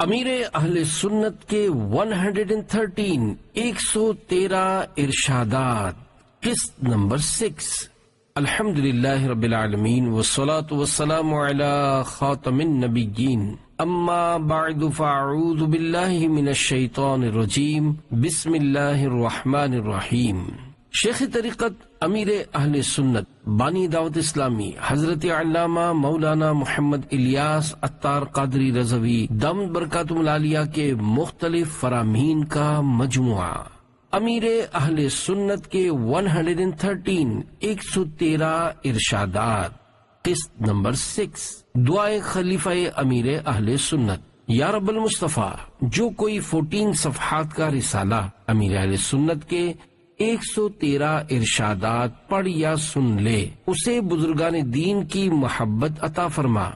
امیر اہل سنت کے 113 ارشادات، قسط نمبر 6۔ الحمدللہ رب العالمین والصلاة والسلام علی خاتم النبیین، اما بعد فاعوذ باللہ من الشیطان الرجیم، بسم اللہ الرحمن الرحیم۔ شیخ طریقت امیر اہل سنت بانی دعوت اسلامی حضرت علامہ مولانا محمد الیاس عطار قادری رضوی دامت برکاتہ العالیہ کے مختلف فرامین کا مجموعہ، امیر اہل سنت کے 113 ارشادات، قسط نمبر 6۔ دعائے خلیفہ امیر اہل سنت۔ یا رب المصطفیٰ، جو کوئی 14 صفحات کا رسالہ امیر اہل سنت کے 113 ارشادات پڑھ یا سن لے، اسے بزرگان دین کی محبت عطا فرما،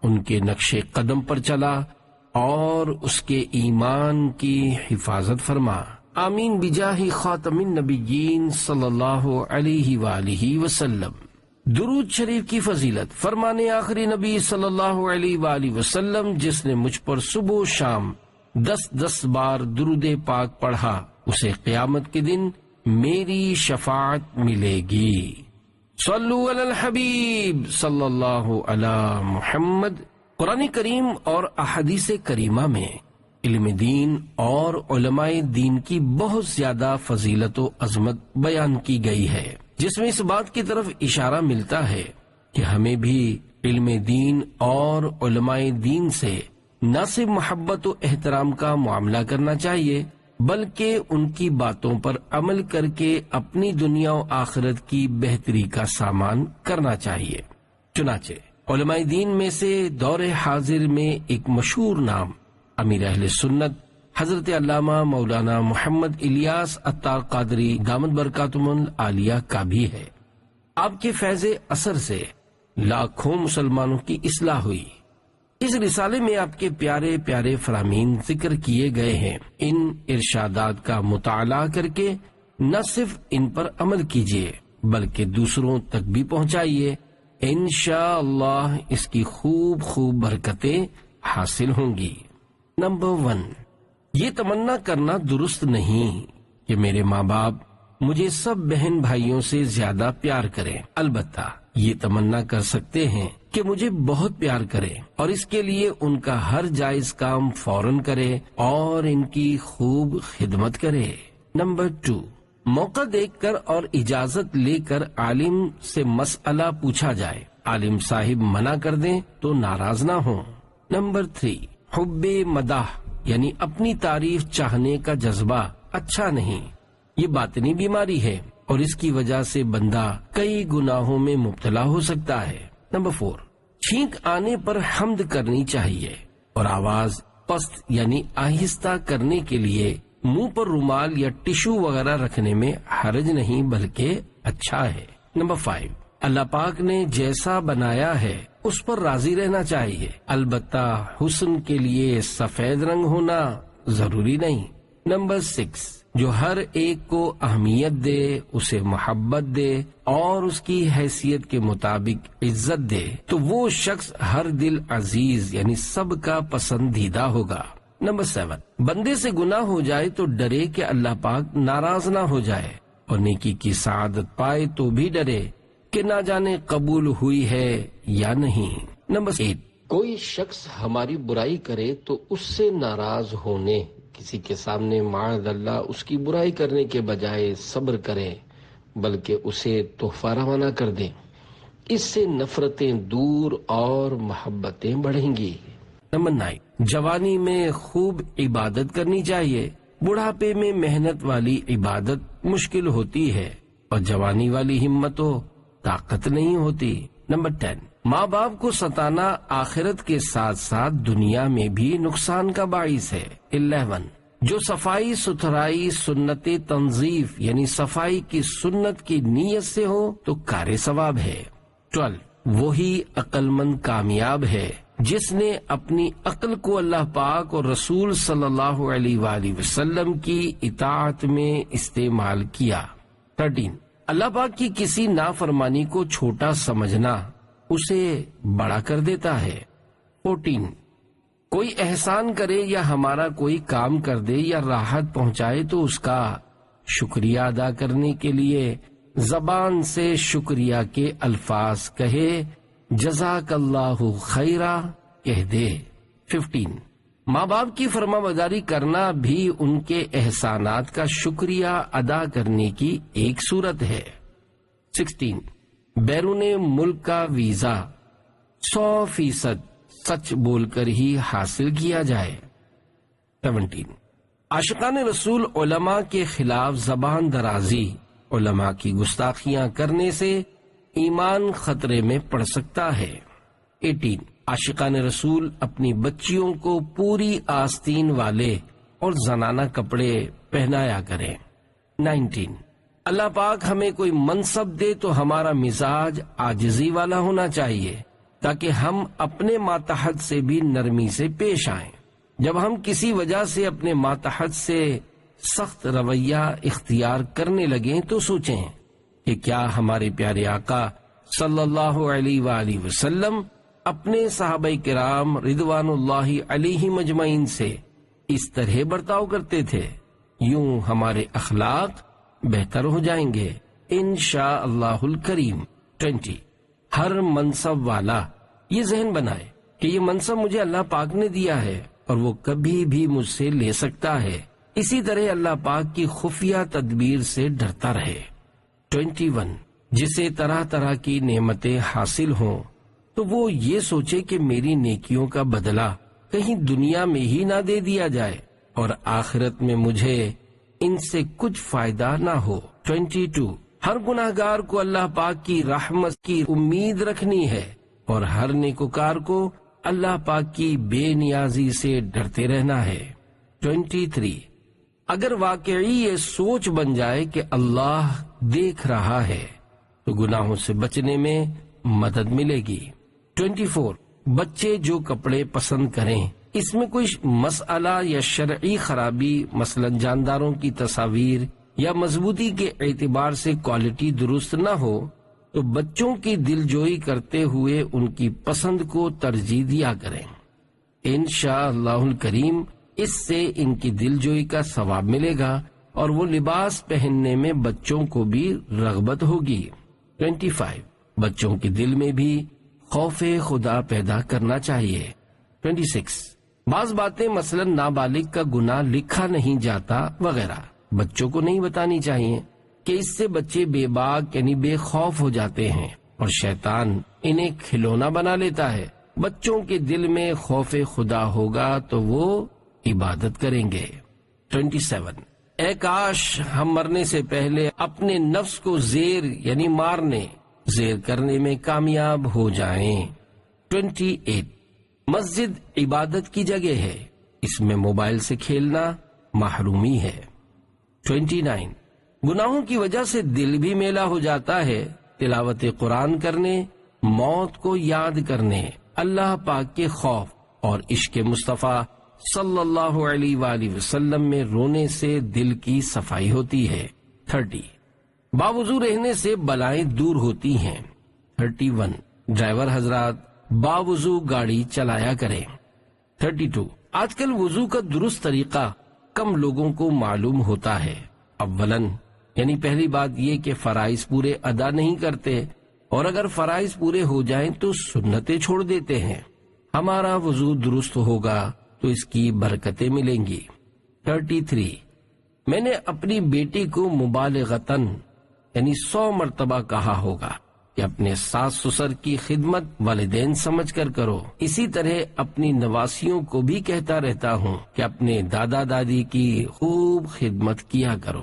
ان کے نقش قدم پر چلا اور اس کے ایمان کی حفاظت فرما، آمین بجاہ خاتم النبیین صلی اللہ علیہ وآلہ وسلم۔ درود شریف کی فضیلت، فرمانے آخری نبی صلی اللہ علیہ وآلہ وسلم، جس نے مجھ پر صبح و شام 10 بار درود پاک پڑھا، اسے قیامت کے دن میری شفاعت ملے گی۔ صلو علی الحبیب صلی اللہ علی محمد۔ قرآن کریم اور احادیث کریمہ میں علم دین اور علماء دین کی بہت زیادہ فضیلت و عظمت بیان کی گئی ہے، جس میں اس بات کی طرف اشارہ ملتا ہے کہ ہمیں بھی علم دین اور علماء دین سے نہ صرف محبت و احترام کا معاملہ کرنا چاہیے، بلکہ ان کی باتوں پر عمل کر کے اپنی دنیا و آخرت کی بہتری کا سامان کرنا چاہیے۔ چنانچہ علماء دین میں سے دور حاضر میں ایک مشہور نام امیر اہل سنت حضرت علامہ مولانا محمد الیاس عطار قادری دامت برکاتہ العالیہ کا بھی ہے۔ آپ کے فیض اثر سے لاکھوں مسلمانوں کی اصلاح ہوئی۔ اس رسالے میں آپ کے پیارے پیارے فرامین ذکر کیے گئے ہیں۔ ان ارشادات کا مطالعہ کر کے نہ صرف ان پر عمل کیجیے بلکہ دوسروں تک بھی پہنچائیے، انشاءاللہ اس کی خوب برکتیں حاصل ہوں گی۔ نمبر 1، یہ تمنا کرنا درست نہیں کہ میرے ماں باپ مجھے سب بہن بھائیوں سے زیادہ پیار کریں، البتہ یہ تمنا کر سکتے ہیں کہ مجھے بہت پیار کرے اور اس کے لیے ان کا ہر جائز کام فوراً کرے اور ان کی خوب خدمت کرے۔ نمبر 2، موقع دیکھ کر اور اجازت لے کر عالم سے مسئلہ پوچھا جائے، عالم صاحب منع کر دیں تو ناراض نہ ہوں۔ نمبر 3، حب مداح یعنی اپنی تعریف چاہنے کا جذبہ اچھا نہیں، یہ باطنی بیماری ہے اور اس کی وجہ سے بندہ کئی گناہوں میں مبتلا ہو سکتا ہے۔ نمبر 4، چھینک آنے پر حمد کرنی چاہیے اور آواز پست یعنی آہستہ کرنے کے لیے منہ پر رومال یا ٹشو وغیرہ رکھنے میں حرج نہیں بلکہ اچھا ہے۔ نمبر 5، اللہ پاک نے جیسا بنایا ہے اس پر راضی رہنا چاہیے، البتہ حسن کے لیے سفید رنگ ہونا ضروری نہیں۔ نمبر 6، جو ہر ایک کو اہمیت دے، اسے محبت دے اور اس کی حیثیت کے مطابق عزت دے تو وہ شخص ہر دل عزیز یعنی سب کا پسندیدہ ہوگا۔ نمبر 7، بندے سے گناہ ہو جائے تو ڈرے کہ اللہ پاک ناراض نہ ہو جائے اور نیکی کی سعادت پائے تو بھی ڈرے کہ نہ جانے قبول ہوئی ہے یا نہیں۔ نمبر 8، کوئی شخص ہماری برائی کرے تو اس سے ناراض ہونے، کسی کے سامنے معاذ اللہ اس کی برائی کرنے کے بجائے صبر کریں بلکہ اسے تحفہ روانہ کر دیں، اس سے نفرتیں دور اور محبتیں بڑھیں گی۔ نمبر 9، جوانی میں خوب عبادت کرنی چاہیے، بڑھاپے میں محنت والی عبادت مشکل ہوتی ہے اور جوانی والی ہمت و طاقت نہیں ہوتی۔ نمبر 10، ماں باپ کو ستانا آخرت کے ساتھ ساتھ دنیا میں بھی نقصان کا باعث ہے۔ 11، جو صفائی ستھرائی سنت تنظیف یعنی صفائی کی سنت کی نیت سے ہو تو کار ثواب ہے۔ 12، وہی عقل مند کامیاب ہے جس نے اپنی عقل کو اللہ پاک اور رسول صلی اللہ علیہ وآلہ وسلم کی اطاعت میں استعمال کیا۔ 13، اللہ پاک کی کسی نافرمانی کو چھوٹا سمجھنا اسے بڑا کر دیتا ہے۔ 14، کوئی احسان کرے یا ہمارا کوئی کام کر دے یا راحت پہنچائے تو اس کا شکریہ ادا کرنے کے لیے زبان سے شکریہ کے الفاظ کہے، جزاک اللہ خیرا کہہ دے۔ 15 ماں باپ کی فرما برداری کرنا بھی ان کے احسانات کا شکریہ ادا کرنے کی ایک صورت ہے۔ 16 بیرون ملک کا ویزا 100% سچ بول کر ہی حاصل کیا جائے۔ 17 عاشقان رسول علماء کے خلاف زبان درازی، علماء کی گستاخیاں کرنے سے ایمان خطرے میں پڑ سکتا ہے۔ 18 عاشقان رسول اپنی بچیوں کو پوری آستین والے اور زنانہ کپڑے پہنایا کریں۔ 19 اللہ پاک ہمیں کوئی منصب دے تو ہمارا مزاج عاجزی والا ہونا چاہیے تاکہ ہم اپنے ماتحت سے بھی نرمی سے پیش آئیں۔ جب ہم کسی وجہ سے اپنے ماتحت سے سخت رویہ اختیار کرنے لگیں تو سوچیں کہ کیا ہمارے پیارے آقا صلی اللہ علیہ وآلہ وسلم اپنے صحابہ کرام رضوان اللہ علیہم اجمعین سے اس طرح برتاؤ کرتے تھے؟ یوں ہمارے اخلاق بہتر ہو جائیں گے انشاء اللہ الکریم۔ 20 ہر منصب والا یہ ذہن بنائے کہ یہ منصب مجھے اللہ پاک نے دیا ہے اور وہ کبھی بھی مجھ سے لے سکتا ہے، اسی طرح اللہ پاک کی خفیہ تدبیر سے ڈرتا رہے۔ 21 جسے طرح طرح کی نعمتیں حاصل ہوں تو وہ یہ سوچے کہ میری نیکیوں کا بدلہ کہیں دنیا میں ہی نہ دے دیا جائے اور آخرت میں مجھے ان سے کچھ فائدہ نہ ہو۔ 22 ہر گناہگار کو اللہ پاک کی رحمت کی امید رکھنی ہے اور ہر نیکوکار کو اللہ پاک کی بے نیازی سے ڈرتے رہنا ہے۔ 23 اگر واقعی یہ سوچ بن جائے کہ اللہ دیکھ رہا ہے تو گناہوں سے بچنے میں مدد ملے گی۔ 24 بچے جو کپڑے پسند کریں اس میں کوئی مسئلہ یا شرعی خرابی، مثلا جانداروں کی تصاویر یا مضبوطی کے اعتبار سے کوالٹی درست نہ ہو تو بچوں کی دل جوئی کرتے ہوئے ان کی پسند کو ترجیح دیا کریں۔ انشاءاللہ الکریم اس سے ان کی دل جوئی کا ثواب ملے گا اور وہ لباس پہننے میں بچوں کو بھی رغبت ہوگی۔ 25 بچوں کے دل میں بھی خوف خدا پیدا کرنا چاہیے۔ 26 بعض باتیں مثلا نابالغ کا گناہ لکھا نہیں جاتا وغیرہ بچوں کو نہیں بتانی چاہیے کہ اس سے بچے بے باک یعنی بے خوف ہو جاتے ہیں اور شیطان انہیں کھلونا بنا لیتا ہے۔ بچوں کے دل میں خوف خدا ہوگا تو وہ عبادت کریں گے۔ 27 اے کاش ہم مرنے سے پہلے اپنے نفس کو زیر یعنی مارنے زیر کرنے میں کامیاب ہو جائیں۔ 28 مسجد عبادت کی جگہ ہے، اس میں موبائل سے کھیلنا محرومی ہے۔ 29 گناہوں کی وجہ سے دل بھی میلا ہو جاتا ہے، تلاوت قرآن کرنے، موت کو یاد کرنے، اللہ پاک کے خوف اور عشق مصطفیٰ صلی اللہ علیہ وآلہ وسلم میں رونے سے دل کی صفائی ہوتی ہے۔ 30 باوضو رہنے سے بلائیں دور ہوتی ہیں۔ 31 ڈرائیور حضرات باوضو گاڑی چلایا کریں۔ 32 آج کل وضو کا درست طریقہ کم لوگوں کو معلوم ہوتا ہے۔ اولاً یعنی پہلی بات یہ کہ فرائض پورے ادا نہیں کرتے اور اگر فرائض پورے ہو جائیں تو سنتیں چھوڑ دیتے ہیں۔ ہمارا وضو درست ہوگا تو اس کی برکتیں ملیں گی۔ 33 میں نے اپنی بیٹی کو مبالغتاً یعنی 100 مرتبہ کہا ہوگا کہ اپنے ساس سسر کی خدمت والدین سمجھ کر کرو، اسی طرح اپنی نواسیوں کو بھی کہتا رہتا ہوں کہ اپنے دادا دادی کی خوب خدمت کیا کرو۔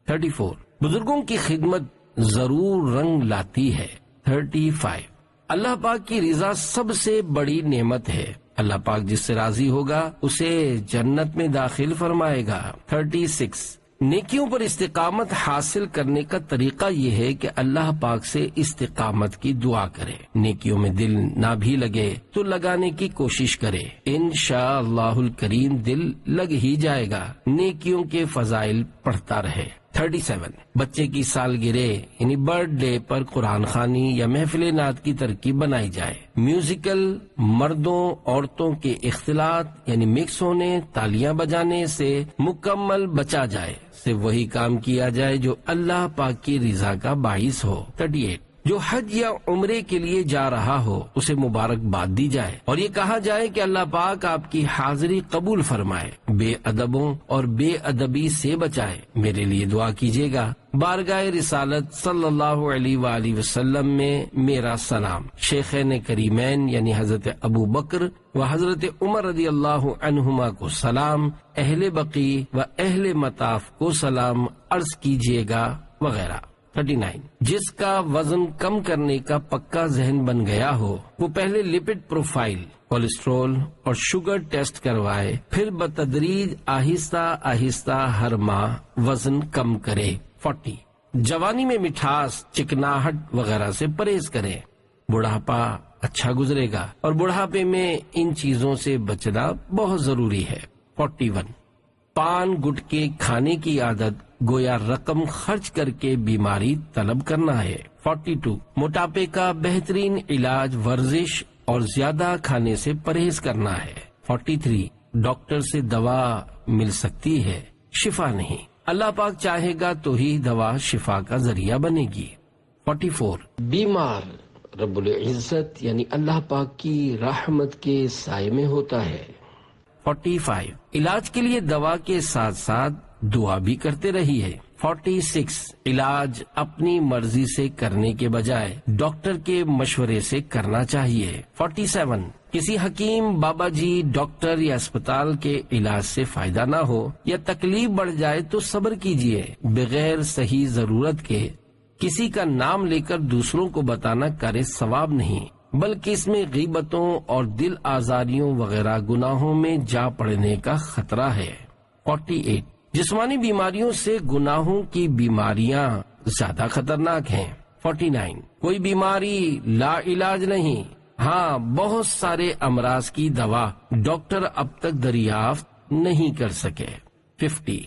34 بزرگوں کی خدمت ضرور رنگ لاتی ہے۔ 35 اللہ پاک کی رضا سب سے بڑی نعمت ہے، اللہ پاک جس سے راضی ہوگا اسے جنت میں داخل فرمائے گا۔ 36 نیکیوں پر استقامت حاصل کرنے کا طریقہ یہ ہے کہ اللہ پاک سے استقامت کی دعا کرے، نیکیوں میں دل نہ بھی لگے تو لگانے کی کوشش کرے، انشاءاللہ الکریم دل لگ ہی جائے گا، نیکیوں کے فضائل پڑھتا رہے۔ 37 بچے کی سالگرہ یعنی برتھ ڈے پر قرآن خوانی یا محفل نعت کی ترکیب بنائی جائے. میوزیکل، مردوں عورتوں کے اختلاط یعنی مکس ہونے، تالیاں بجانے سے مکمل بچا جائے. صرف وہی کام کیا جائے جو اللہ پاک کی رضا کا باعث ہو. 38 جو حج یا عمرے کے لیے جا رہا ہو اسے مبارکباد دی جائے اور یہ کہا جائے کہ اللہ پاک آپ کی حاضری قبول فرمائے، بے ادبوں اور بے ادبی سے بچائے، میرے لیے دعا کیجیے گا. بارگاہ رسالت صلی اللہ علیہ وآلہ وسلم میں میرا سلام. شیخین کریمین یعنی حضرت ابو بکر و حضرت عمر رضی اللہ عنہما کو سلام، اہل بقیع و اہل مطاف کو سلام عرض کیجیے گا وغیرہ. 39 جس کا وزن کم کرنے کا پکا ذہن بن گیا ہو وہ پہلے لپڈ پروفائل، کولیسٹرول اور شوگر ٹیسٹ کروائے، پھر بتدریج آہستہ آہستہ ہر ماہ وزن کم کرے. 40 جوانی میں مٹھاس، چکناہٹ وغیرہ سے پرہیز کریں، بڑھاپا اچھا گزرے گا اور بڑھاپے میں ان چیزوں سے بچنا بہت ضروری ہے. 41 پان گٹکے کھانے کی عادت گویا رقم خرچ کر کے بیماری طلب کرنا ہے. 42 موٹاپے کا بہترین علاج ورزش اور زیادہ کھانے سے پرہیز کرنا ہے. 43 ڈاکٹر سے دوا مل سکتی ہے، شفا نہیں. اللہ پاک چاہے گا تو ہی دوا شفا کا ذریعہ بنے گی. 44 بیمار رب العزت یعنی اللہ پاک کی رحمت کے سائے میں ہوتا ہے. 45 علاج کے لیے دوا کے ساتھ ساتھ دعا بھی کرتے رہیے. 46 علاج اپنی مرضی سے کرنے کے بجائے ڈاکٹر کے مشورے سے کرنا چاہیے. 47 کسی حکیم، بابا جی، ڈاکٹر یا اسپتال کے علاج سے فائدہ نہ ہو یا تکلیف بڑھ جائے تو صبر کیجیے. بغیر صحیح ضرورت کے کسی کا نام لے کر دوسروں کو بتانا کرے ثواب نہیں، بلکہ اس میں غیبتوں اور دل آزاریوں وغیرہ گناہوں میں جا پڑنے کا خطرہ ہے. 48 جسمانی بیماریوں سے گناہوں کی بیماریاں زیادہ خطرناک ہیں. 49 کوئی بیماری لا علاج نہیں، ہاں بہت سارے امراض کی دوا ڈاکٹر اب تک دریافت نہیں کر سکے. 50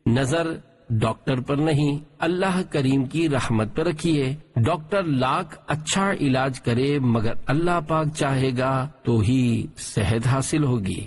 نظر ڈاکٹر پر نہیں اللہ کریم کی رحمت پر رکھیے. ڈاکٹر لاکھ اچھا علاج کرے مگر اللہ پاک چاہے گا تو ہی صحت حاصل ہوگی.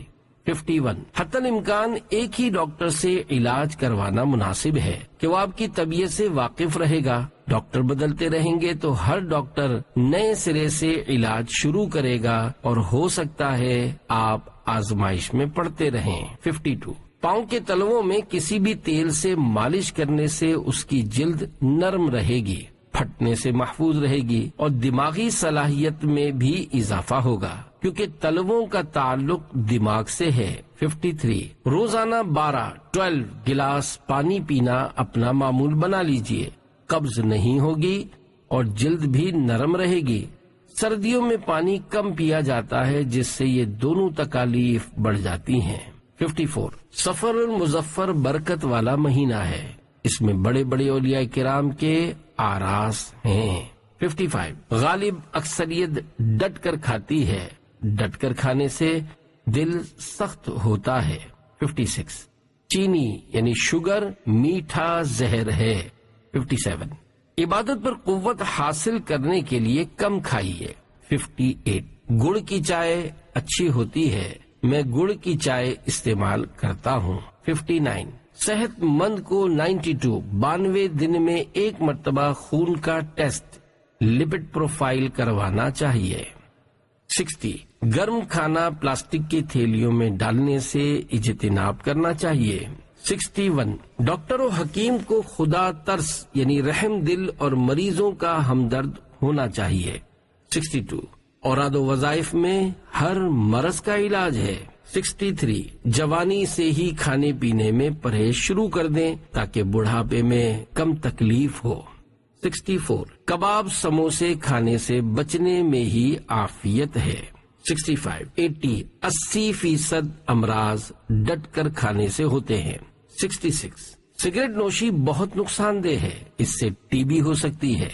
51 حتی الامکان ایک ہی ڈاکٹر سے علاج کروانا مناسب ہے کہ وہ آپ کی طبیعت سے واقف رہے گا. ڈاکٹر بدلتے رہیں گے تو ہر ڈاکٹر نئے سرے سے علاج شروع کرے گا اور ہو سکتا ہے آپ آزمائش میں پڑتے رہیں. 52 پاؤں کے تلووں میں کسی بھی تیل سے مالش کرنے سے اس کی جلد نرم رہے گی، پھٹنے سے محفوظ رہے گی اور دماغی صلاحیت میں بھی اضافہ ہوگا کیونکہ تلووں کا تعلق دماغ سے ہے. 53 روزانہ 12 گلاس پانی پینا اپنا معمول بنا لیجئے، قبض نہیں ہوگی اور جلد بھی نرم رہے گی. سردیوں میں پانی کم پیا جاتا ہے جس سے یہ دونوں تکالیف بڑھ جاتی ہیں. 54 سفر المظفر برکت والا مہینہ ہے، اس میں بڑے بڑے اولیاء کرام کے آراس ہیں. 55 غالب اکثریت ڈٹ کر کھاتی ہے، ڈٹ کر کھانے سے دل سخت ہوتا ہے. 56 چینی یعنی شوگر میٹھا زہر ہے. 57 عبادت پر قوت حاصل کرنے کے لیے کم کھائیے. 58 گڑ کی چائے اچھی ہوتی ہے، میں گڑ کی چائے استعمال کرتا ہوں. 59 صحت مند کو 92 دن میں ایک مرتبہ خون کا ٹیسٹ لپڈ پروفائل کروانا چاہیے. 60 گرم کھانا پلاسٹک کی تھیلیوں میں ڈالنے سے اجتناب کرنا چاہیے. 61 ڈاکٹر و حکیم کو خدا ترس یعنی رحم دل اور مریضوں کا ہمدرد ہونا چاہیے. 62 اوراد و وظائف میں ہر مرض کا علاج ہے. 63 جوانی سے ہی کھانے پینے میں پرہیز شروع کر دیں تاکہ بڑھاپے میں کم تکلیف ہو. 64 کباب سموسے کھانے سے بچنے میں ہی عافیت ہے. 65 80% امراض ڈٹ کر کھانے سے ہوتے ہیں. 66 سگریٹ نوشی بہت نقصان دہ ہے، اس سے ٹی بی ہو سکتی ہے.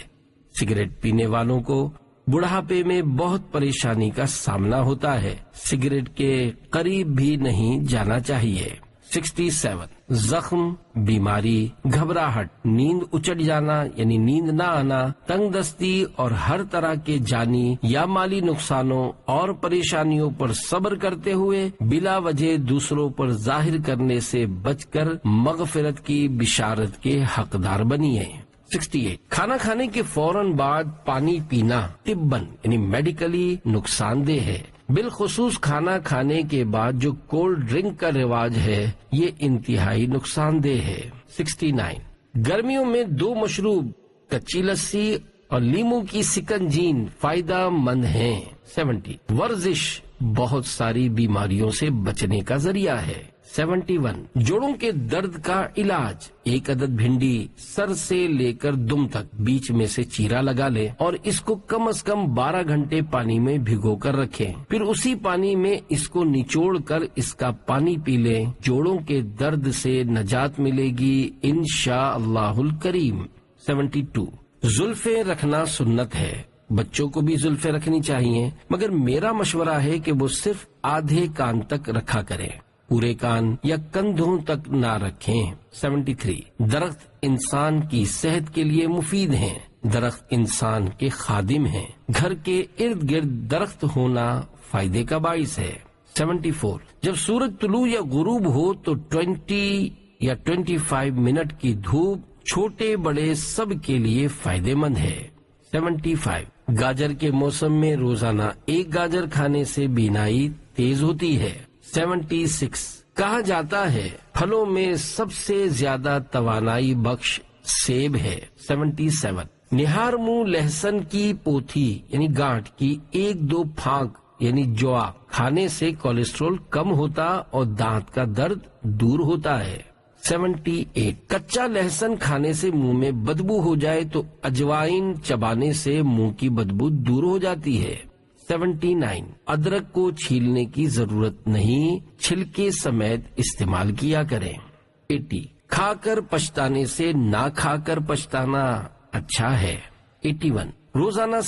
سگریٹ پینے والوں کو بڑھاپے میں بہت پریشانی کا سامنا ہوتا ہے، سگریٹ کے قریب بھی نہیں جانا چاہیے. 67 زخم، بیماری، گھبراہٹ، نیند اچٹ جانا یعنی نیند نہ آنا، تنگ دستی اور ہر طرح کے جانی یا مالی نقصانوں اور پریشانیوں پر صبر کرتے ہوئے بلا وجہ دوسروں پر ظاہر کرنے سے بچ کر مغفرت کی بشارت کے حقدار بنیے۔ 68 کھانا کھانے کے فوراً بعد پانی پینا طباً یعنی میڈیکلی نقصان دہ ہے، بالخصوص کھانا کھانے کے بعد جو کولڈ ڈرنک کا رواج ہے یہ انتہائی نقصان دہ ہے۔ 69 گرمیوں میں 2 مشروب کچی لسی اور لیمو کی سکنجین فائدہ مند ہیں۔ 70 ورزش بہت ساری بیماریوں سے بچنے کا ذریعہ ہے۔ 71 جوڑوں کے درد کا علاج، 1 عدد بھنڈی سر سے لے کر دم تک بیچ میں سے چیرا لگا لیں اور اس کو کم از کم 12 گھنٹے پانی میں بھگو کر رکھیں، پھر اسی پانی میں اس کو نچوڑ کر اس کا پانی پی لیں، جوڑوں کے درد سے نجات ملے گی انشاءاللہ الکریم۔ 72 زلفیں رکھنا سنت ہے، بچوں کو بھی زلفیں رکھنی چاہیے، مگر میرا مشورہ ہے کہ وہ صرف آدھے کان تک رکھا کریں، پورے کان یا کندھوں تک نہ رکھیں۔ 73 درخت انسان کی صحت کے لیے مفید ہیں، درخت انسان کے خادم ہیں، گھر کے ارد گرد درخت ہونا فائدے کا باعث ہے۔ 74 جب سورج طلوع یا غروب ہو تو 20 یا 25 منٹ کی دھوپ چھوٹے بڑے سب کے لیے فائدے مند ہے۔ 75 گاجر کے موسم میں روزانہ 1 گاجر کھانے سے بینائی تیز ہوتی ہے۔ 76 کہا جاتا ہے پھلوں میں سب سے زیادہ توانائی بخش سیب ہے۔ 77 نہار منہ لہسن کی پوتھی یعنی گانٹھ کی 1-2 پھانک یعنی جوا کھانے سے کولیسٹرول کم ہوتا اور دانت کا درد دور ہوتا ہے۔ 78 کچا لہسن کھانے سے منہ میں بدبو ہو جائے تو اجوائن چبانے سے منہ کی بدبو دور ہو جاتی ہے۔ 79 ادرک کو چھیلنے کی ضرورت نہیں، چھلکے سمیت استعمال کیا کریں۔ 80 کھا کر پچھتانے سے نہ کھا کر پچھتانا اچھا ہے۔ 81 روزانہ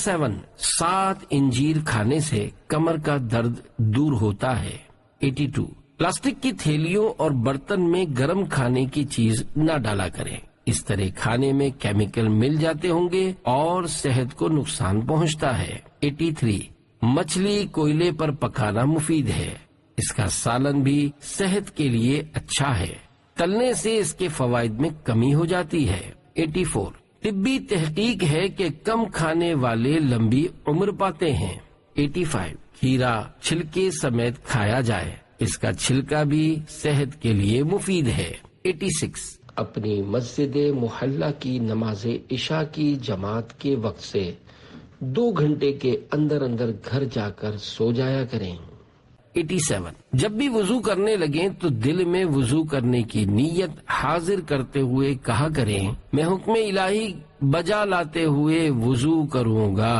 7 انجیر کھانے سے کمر کا درد دور ہوتا ہے۔ 82 پلاسٹک کی تھیلیوں اور برتن میں گرم کھانے کی چیز نہ ڈالا کریں، اس طرح کھانے میں کیمیکل مل جاتے ہوں گے اور صحت کو نقصان پہنچتا ہے۔ 83 مچھلی کوئلے پر پکانا مفید ہے، اس کا سالن بھی صحت کے لیے اچھا ہے، تلنے سے اس کے فوائد میں کمی ہو جاتی ہے۔ 84 طبی تحقیق ہے کہ کم کھانے والے لمبی عمر پاتے ہیں۔ 85 کھیرا چھلکے سمیت کھایا جائے، اس کا چھلکا بھی صحت کے لیے مفید ہے۔ 86 اپنی مسجد محلہ کی نماز عشاء کی جماعت کے وقت سے 2 گھنٹے کے اندر اندر گھر جا کر سو جایا کریں۔ 87 جب بھی وضو کرنے لگیں تو دل میں وضو کرنے کی نیت حاضر کرتے ہوئے کہا کریں میں حکم الہی بجا لاتے ہوئے وضو کروں گا۔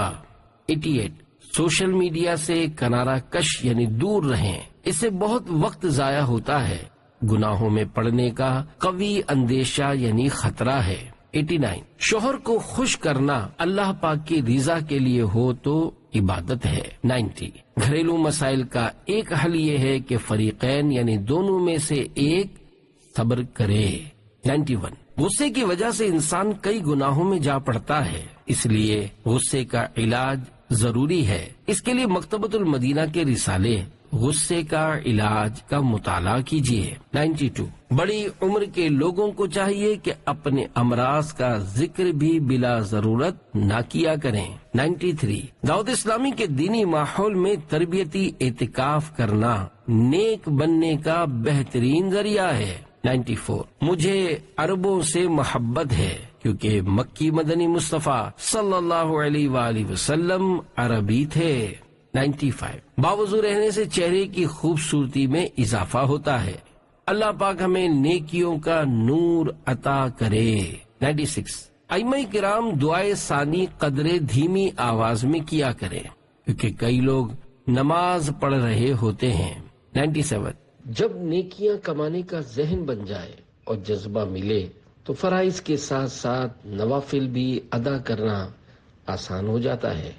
88 سوشل میڈیا سے کنارہ کش یعنی دور رہیں، اس سے بہت وقت ضائع ہوتا ہے، گناہوں میں پڑنے کا قوی اندیشہ یعنی خطرہ ہے۔ 89 شوہر کو خوش کرنا اللہ پاک کی رضا کے لیے ہو تو عبادت ہے۔ 90 گھریلو مسائل کا ایک حل یہ ہے کہ فریقین یعنی دونوں میں سے ایک صبر کرے۔ 91 غصے کی وجہ سے انسان کئی گناہوں میں جا پڑتا ہے، اس لیے غصے کا علاج ضروری ہے، اس کے لیے مکتبۃ المدینہ کے رسالے غصے کا علاج کا مطالعہ کیجیے۔ 92 بڑی عمر کے لوگوں کو چاہیے کہ اپنے امراض کا ذکر بھی بلا ضرورت نہ کیا کریں۔ 93 دعوت اسلامی کے دینی ماحول میں تربیتی اعتکاف کرنا نیک بننے کا بہترین ذریعہ ہے۔ 94 مجھے عربوں سے محبت ہے کیونکہ مکی مدنی مصطفیٰ صلی اللہ علیہ وآلہ وسلم عربی تھے۔ 95 باوضو رہنے سے چہرے کی خوبصورتی میں اضافہ ہوتا ہے، اللہ پاک ہمیں نیکیوں کا نور عطا کرے۔ 96 ائمہ کرام دعائے ثانی قدرے دھیمی آواز میں کیا کریں کیونکہ کئی لوگ نماز پڑھ رہے ہوتے ہیں۔ 97 جب نیکیاں کمانے کا ذہن بن جائے اور جذبہ ملے تو فرائض کے ساتھ ساتھ نوافل بھی ادا کرنا آسان ہو جاتا ہے۔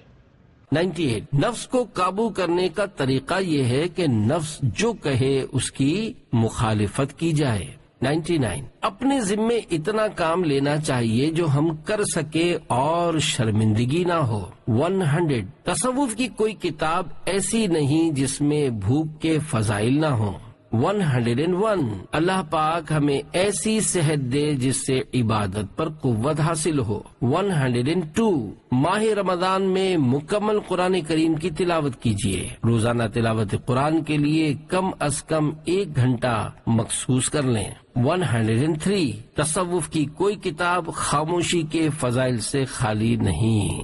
98 نفس کو قابو کرنے کا طریقہ یہ ہے کہ نفس جو کہے اس کی مخالفت کی جائے۔ 99 اپنے ذمے اتنا کام لینا چاہیے جو ہم کر سکے اور شرمندگی نہ ہو۔ 100 تصوف کی کوئی کتاب ایسی نہیں جس میں بھوک کے فضائل نہ ہوں۔ 101 اللہ پاک ہمیں ایسی صحت دے جس سے عبادت پر قوت حاصل ہو۔ 102 ماہ رمضان میں مکمل قرآن کریم کی تلاوت کیجیے۔ روزانہ تلاوت قرآن کے لیے کم از کم 1 گھنٹہ مخصوص کر لیں۔ 103 تصوف کی کوئی کتاب خاموشی کے فضائل سے خالی نہیں۔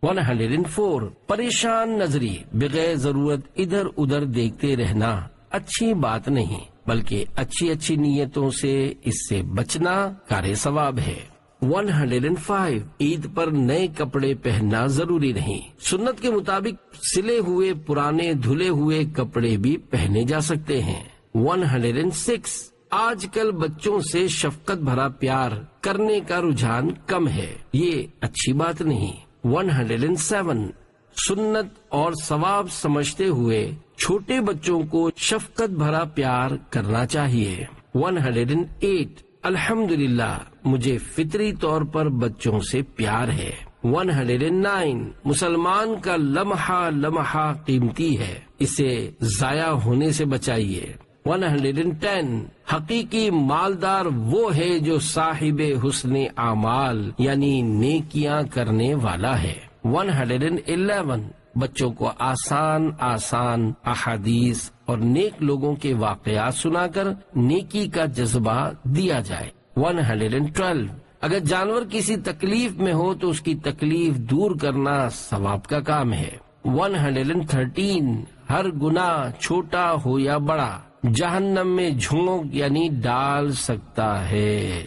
104 پریشان نظری بغیر ضرورت ادھر ادھر دیکھتے رہنا اچھی بات نہیں، بلکہ اچھی نیتوں سے اس سے بچنا کار ثواب ہے۔ 105 عید پر نئے کپڑے پہننا ضروری نہیں، سنت کے مطابق سلے ہوئے پرانے دھلے ہوئے کپڑے بھی پہنے جا سکتے ہیں۔ 106 آج کل بچوں سے شفقت بھرا پیار کرنے کا رجحان کم ہے، یہ اچھی بات نہیں۔ 107 سنت اور ثواب سمجھتے ہوئے چھوٹے بچوں کو شفقت بھرا پیار کرنا چاہیے۔ 108 الحمدللہ مجھے فطری طور پر بچوں سے پیار ہے۔ 109 مسلمان کا لمحہ لمحہ قیمتی ہے، اسے ضائع ہونے سے بچائیے۔ 110 حقیقی مالدار وہ ہے جو صاحب حسن اعمال یعنی نیکیاں کرنے والا ہے۔ 111 بچوں کو آسان احادیث اور نیک لوگوں کے واقعات سنا کر نیکی کا جذبہ دیا جائے۔ 112 اگر جانور کسی تکلیف میں ہو تو اس کی تکلیف دور کرنا ثواب کا کام ہے۔ 113 ہر گناہ چھوٹا ہو یا بڑا جہنم میں جھونک یعنی ڈال سکتا ہے۔